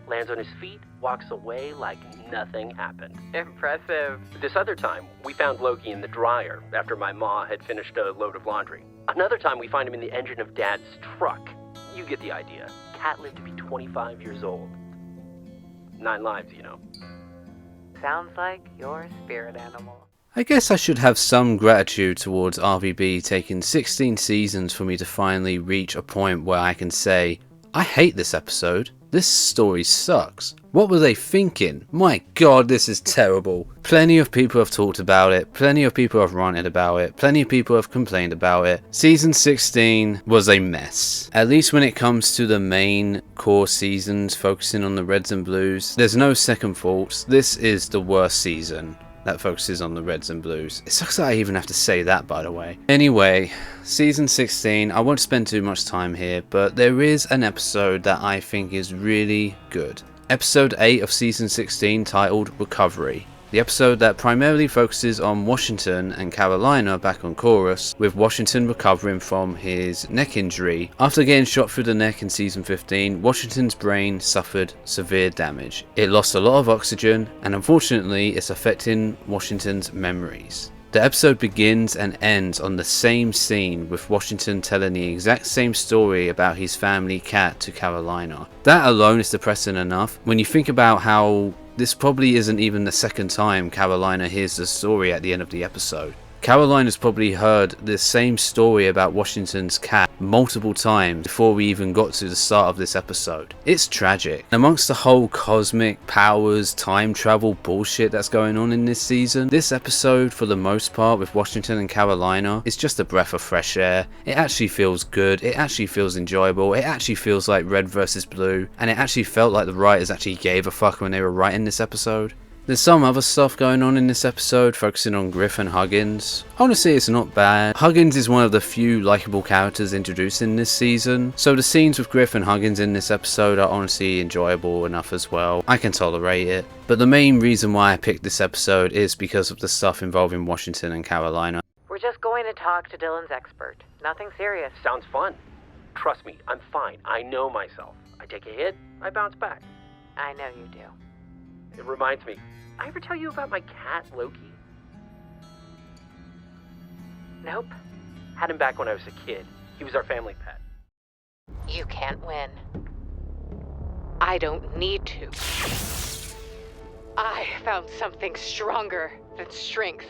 Lands on his feet, walks away like nothing happened. Impressive. This other time, we found Loki in the dryer after my ma had finished a load of laundry. Another time, we find him in the engine of Dad's truck. You get the idea. Cat lived to be 25 years old. 9 lives, you know. Sounds like your spirit animal. I guess I should have some gratitude towards RVB taking 16 seasons for me to finally reach a point where I can say, I hate this episode. This story sucks. What were they thinking? My god, this is terrible. Plenty of people have talked about it, plenty of people have ranted about it, plenty of people have complained about it. Season 16 was a mess. At least when it comes to the main core seasons focusing on the Reds and Blues, there's no second thoughts. This is the worst season that focuses on the Reds and Blues. It sucks that I even have to say that, by the way. Anyway, season 16, I won't spend too much time here, but there is an episode that I think is really good. Episode 8 of season 16, titled Recovery. The episode that primarily focuses on Washington and Carolina back on Chorus, with Washington recovering from his neck injury. After getting shot through the neck in season 15, Washington's brain suffered severe damage. It lost a lot of oxygen, and unfortunately it's affecting Washington's memories. The episode begins and ends on the same scene, with Washington telling the exact same story about his family cat to Carolina. That alone is depressing enough when you think about how this probably isn't even the second time Carolina hears the story at the end of the episode. Carolina's probably heard the same story about Washington's cat multiple times before we even got to the start of this episode. It's tragic. Amongst the whole cosmic powers, time travel bullshit that's going on in this season, this episode, for the most part, with Washington and Carolina, is just a breath of fresh air. It actually feels good, it actually feels enjoyable, it actually feels like Red vs. Blue, and it actually felt like the writers actually gave a fuck when they were writing this episode. There's some other stuff going on in this episode, focusing on Griff and Huggins. Honestly, it's not bad. Huggins is one of the few likable characters introduced in this season, so the scenes with Griff and Huggins in this episode are honestly enjoyable enough as well. I can tolerate it. But the main reason why I picked this episode is because of the stuff involving Washington and Carolina. We're just going to talk to Dylan's expert. Nothing serious. Sounds fun. Trust me, I'm fine. I know myself. I take a hit, I bounce back. I know you do. It reminds me, I ever tell you about my cat, Loki? Nope. Had him back when I was a kid. He was our family pet. You can't win. I don't need to. I found something stronger than strength,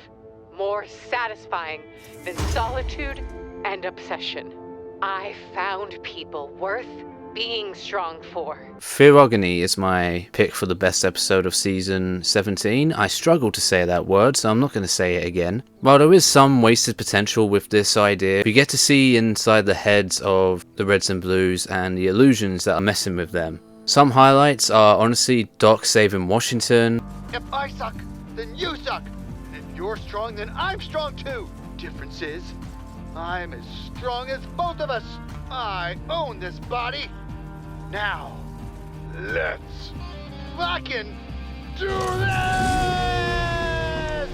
more satisfying than solitude and obsession. I found people worth being strong for. Fearogony is my pick for the best episode of season 17. I struggle to say that word, so I'm not going to say it again. While there is some wasted potential with this idea, we get to see inside the heads of the Reds and Blues and the illusions that are messing with them. Some highlights are honestly Doc saving Washington. If I suck, then you suck. If you're strong, then I'm strong too. Difference is, I'm as strong as both of us. I own this body. Now, let's fucking do this!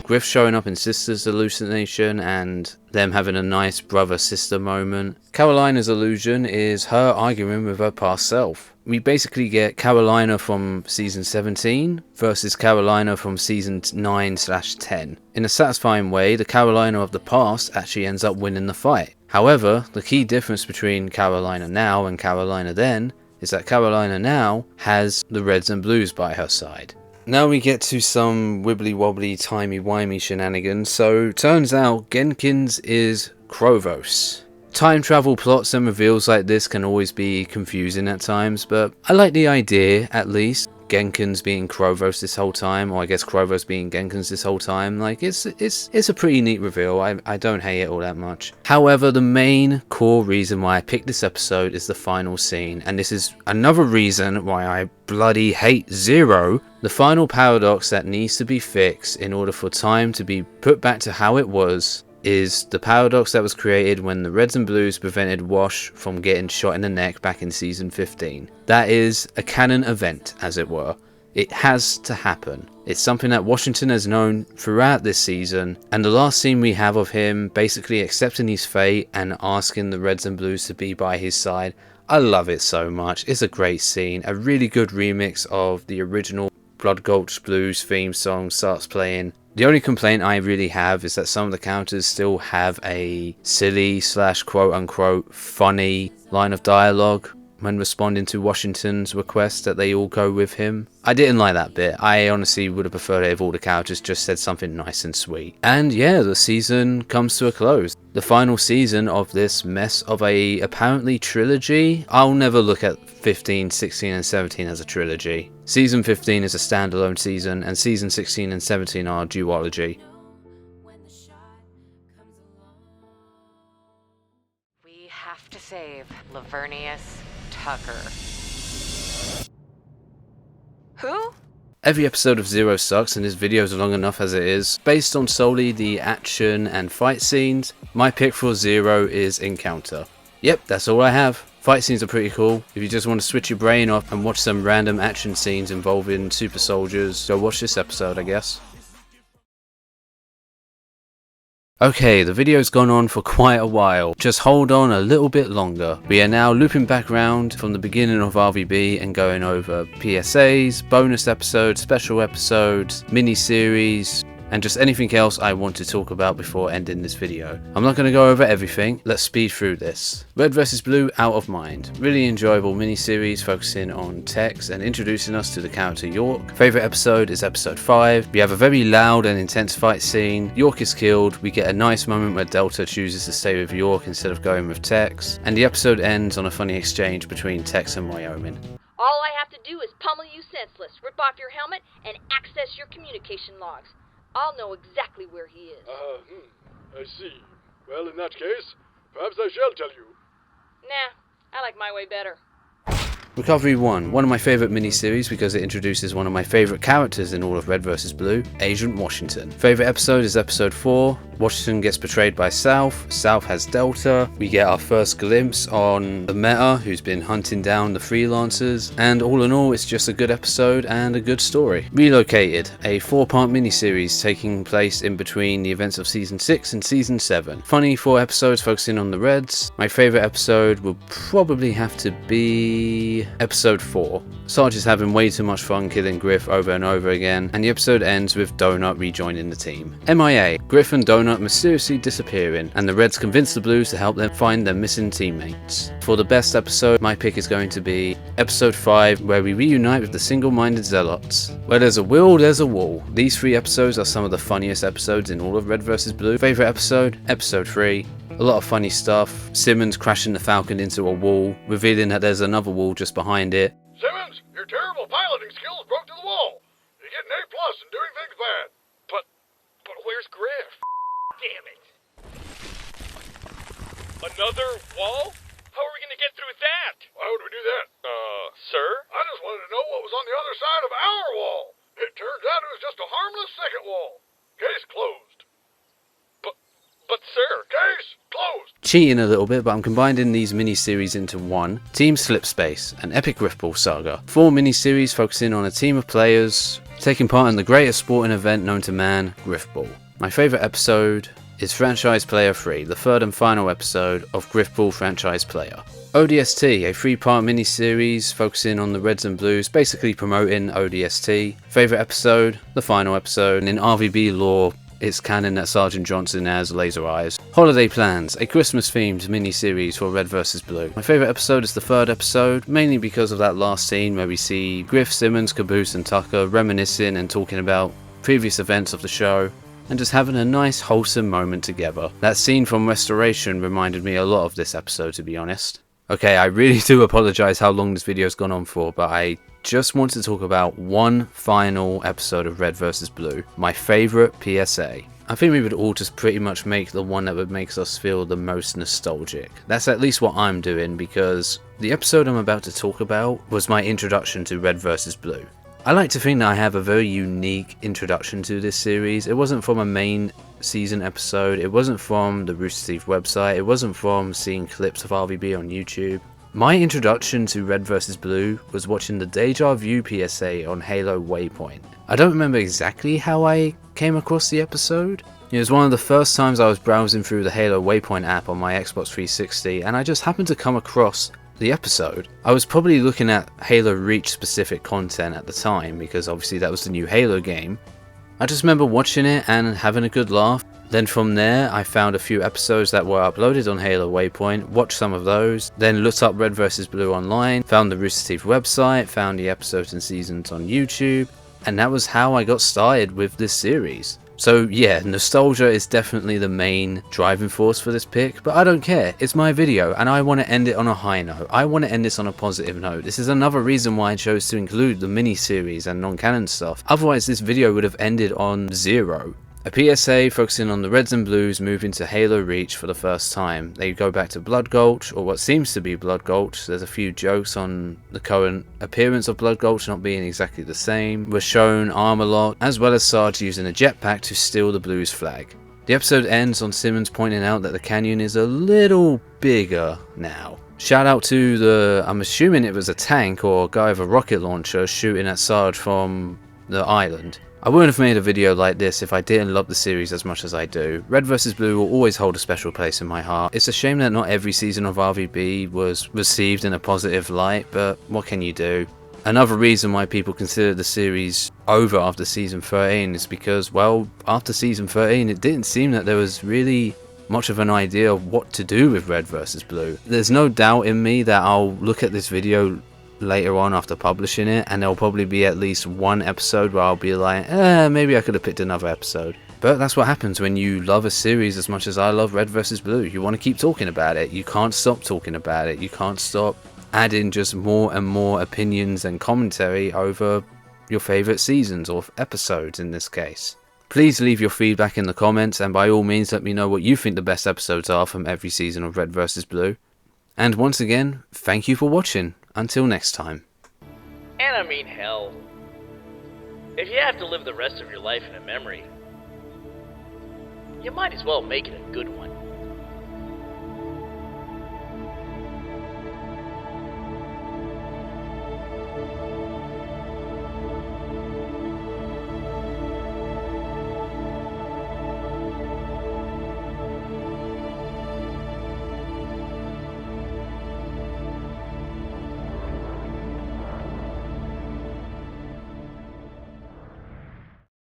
Griff showing up in Sister's hallucination and them having a nice brother-sister moment. Carolina's illusion is her arguing with her past self. We basically get Carolina from season 17 versus Carolina from season 9/10. In a satisfying way, the Carolina of the past actually ends up winning the fight. However, the key difference between Carolina now and Carolina then is that Carolina now has the Reds and Blues by her side. Now we get to some wibbly-wobbly, timey-wimey shenanigans. So, turns out Genkins is Krovos. Time travel plots and reveals like this can always be confusing at times, but I like the idea, at least. Genkins being Krovos this whole time, or I guess Krovos being Genkins this whole time. Like, it's a pretty neat reveal. I don't hate it all that much. However, the main core reason why I picked this episode is the final scene, and this is another reason why I bloody hate Zero. The final paradox that needs to be fixed in order for time to be put back to how it was is the paradox that was created when the Reds and Blues prevented Wash from getting shot in the neck back in season 15. That is a canon event, as it were. It has to happen. It's something that Washington has known throughout this season, and the last scene we have of him basically accepting his fate and asking the Reds and Blues to be by his side, I love it so much. It's a great scene, a really good remix of the original Blood Gulch Blues theme song starts playing. The only complaint I really have is that some of the characters still have a silly / quote unquote funny line of dialogue when responding to Washington's request that they all go with him. I didn't like that bit. I honestly would have preferred it if all the characters just said something nice and sweet. And yeah, the season comes to a close. The final season of this mess of a apparently trilogy. I'll never look at 15, 16 and 17 as a trilogy. Season 15 is a standalone season, and season 16 and 17 are a duology. We have to save Lavernius Tucker. Who? Every episode of Zero sucks, and this video is long enough as it is. Based on solely the action and fight scenes, my pick for Zero is Encounter. Yep, that's all I have. Fight scenes are pretty cool. If you just want to switch your brain off and watch some random action scenes involving super soldiers, go watch this episode, I guess. Okay, the video's gone on for quite a while. Just hold on a little bit longer. We are now looping back round from the beginning of RVB and going over PSAs, bonus episodes, special episodes, mini-series, and just anything else I want to talk about before ending this video. I'm not going to go over everything, let's speed through this. Red vs Blue, Out of Mind. Really enjoyable mini-series focusing on Tex and introducing us to the character York. Favourite episode is episode 5. We have a very loud and intense fight scene. York is killed, we get a nice moment where Delta chooses to stay with York instead of going with Tex, and the episode ends on a funny exchange between Tex and Wyoming. All I have to do is pummel you senseless, rip off your helmet, and access your communication logs. I'll know exactly where he is. I see. Well, in that case, perhaps I shall tell you. Nah, I like my way better. Recovery 1, one of my favourite miniseries because it introduces one of my favourite characters in all of Red vs Blue, Agent Washington. Favourite episode is episode 4. Washington gets betrayed by South. South has Delta. We get our first glimpse on the Meta, who's been hunting down the freelancers. And all in all, it's just a good episode and a good story. Relocated, a 4-part miniseries taking place in between the events of Season 6 and Season 7. Funny 4 episodes focusing on the Reds. My favourite episode will probably have to be episode 4. Sarge is having way too much fun killing Griff over and over again, and the episode ends with Donut rejoining the team. MIA, Griff and Donut mysteriously disappearing, and the Reds convince the Blues to help them find their missing teammates. For the best episode, my pick is going to be episode 5, where we reunite with the single-minded Zealots. Where there's a will, there's a wall. These 3 episodes are some of the funniest episodes in all of Red vs Blue. Favourite episode? Episode 3. A lot of funny stuff. Simmons crashing the Falcon into a wall, revealing that there's another wall just behind it. Simmons, your terrible piloting skills broke to the wall. You're getting A+ and doing things bad. But where's Griff? Damn it. Another wall? How are we gonna get through that? Why would we do that? Sir? I just wanted to know what was on the other side of our wall. It turns out it was just a harmless second wall. Case closed. But sir, case closed. Cheating a little bit, but I'm combining these mini-series into one. Team Slipspace, an epic Griffball saga. 4 mini-series focusing on a team of players taking part in the greatest sporting event known to man, Griffball. My favourite episode is Franchise Player 3, the 3rd and final episode of Griffball Franchise Player. ODST, a 3-part mini-series focusing on the Reds and Blues, basically promoting ODST. Favourite episode, the final episode, and in RVB lore, it's canon that Sergeant Johnson has laser eyes. Holiday Plans, a Christmas-themed mini-series for Red vs. Blue. My favourite episode is the third episode, mainly because of that last scene where we see Griff, Simmons, Caboose and Tucker reminiscing and talking about previous events of the show, and just having a nice wholesome moment together. That scene from Restoration reminded me a lot of this episode, to be honest. Okay, I really do apologise how long this video's gone on for, but I just want to talk about one final episode of Red vs. Blue, my favourite PSA. I think we would all just pretty much make the one that would make us feel the most nostalgic. That's at least what I'm doing, because the episode I'm about to talk about was my introduction to Red vs. Blue. I like to think that I have a very unique introduction to this series. It wasn't from a main season episode, it wasn't from the Rooster Teeth website, it wasn't from seeing clips of RVB on YouTube. My introduction to Red vs. Blue was watching the Deja Vu PSA on Halo Waypoint. I don't remember exactly how I came across the episode. It was one of the first times I was browsing through the Halo Waypoint app on my Xbox 360 and I just happened to come across the episode. I was probably looking at Halo Reach specific content at the time because obviously that was the new Halo game. I just remember watching it and having a good laugh. Then from there I found a few episodes that were uploaded on Halo Waypoint, watched some of those, then looked up Red vs. Blue online, found the Rooster Teeth website, found the episodes and seasons on YouTube, and that was how I got started with this series. So yeah, nostalgia is definitely the main driving force for this pick, but I don't care, it's my video and I want to end it on a high note. I want to end this on a positive note. This is another reason why I chose to include the mini-series and non-canon stuff. Otherwise this video would have ended on 0. A PSA focusing on the Reds and Blues moving to Halo Reach for the first time. They go back to Blood Gulch, or what seems to be Blood Gulch. There's a few jokes on the current appearance of Blood Gulch not being exactly the same. We're shown Armorlock, as well as Sarge using a jetpack to steal the Blues flag. The episode ends on Simmons pointing out that the canyon is a little bigger now. Shout out to the, I'm assuming it was a tank or guy with a rocket launcher shooting at Sarge from the island. I wouldn't have made a video like this if I didn't love the series as much as I do. Red vs. Blue will always hold a special place in my heart. It's a shame that not every season of RVB was received in a positive light, but what can you do? Another reason why people consider the series over after season 13 is because, well, after season 13 it didn't seem that there was really much of an idea of what to do with Red vs. Blue. There's no doubt in me that I'll look at this video later on after publishing it and there'll probably be at least one episode where I'll be like, maybe I could have picked another episode. But that's what happens when you love a series as much as I love Red vs. Blue. You want to keep talking about it. You can't stop talking about it. You can't stop adding just more and more opinions and commentary over your favourite seasons or episodes in this case. Please leave your feedback in the comments and by all means let me know what you think the best episodes are from every season of Red vs. Blue. And once again, thank you for watching. Until next time. And I mean, hell, if you have to live the rest of your life in a memory, you might as well make it a good one.